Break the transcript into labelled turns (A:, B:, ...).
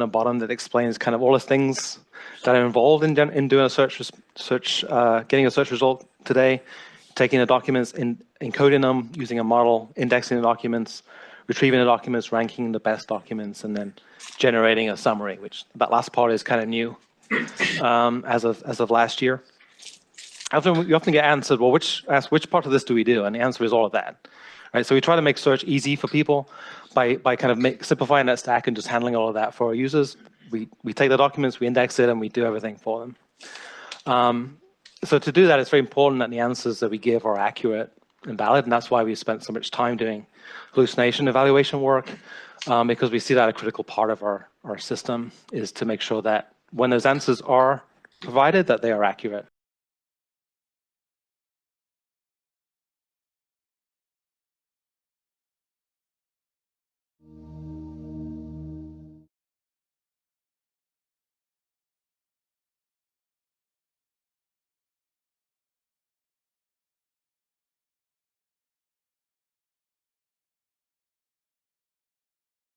A: the bottom that explains kind of all the things that are involved in doing a getting a search result today, taking the documents, encoding them, using a model, indexing the documents, retrieving the documents, ranking the best documents, and then generating a summary, which that last part is kind of new as of last year. You often get answered, well, which part of this do we do? And the answer is all of that. Right? So we try to make search easy for people by kind of simplifying that stack and just handling all of that for our users. We take the documents, we index it, and we do everything for them. So to do that, it's very important that the answers that we give are accurate and valid, and that's why we spent so much time doing hallucination evaluation work, because we see that a critical part of our system is to make sure that when those answers are provided, that they are accurate.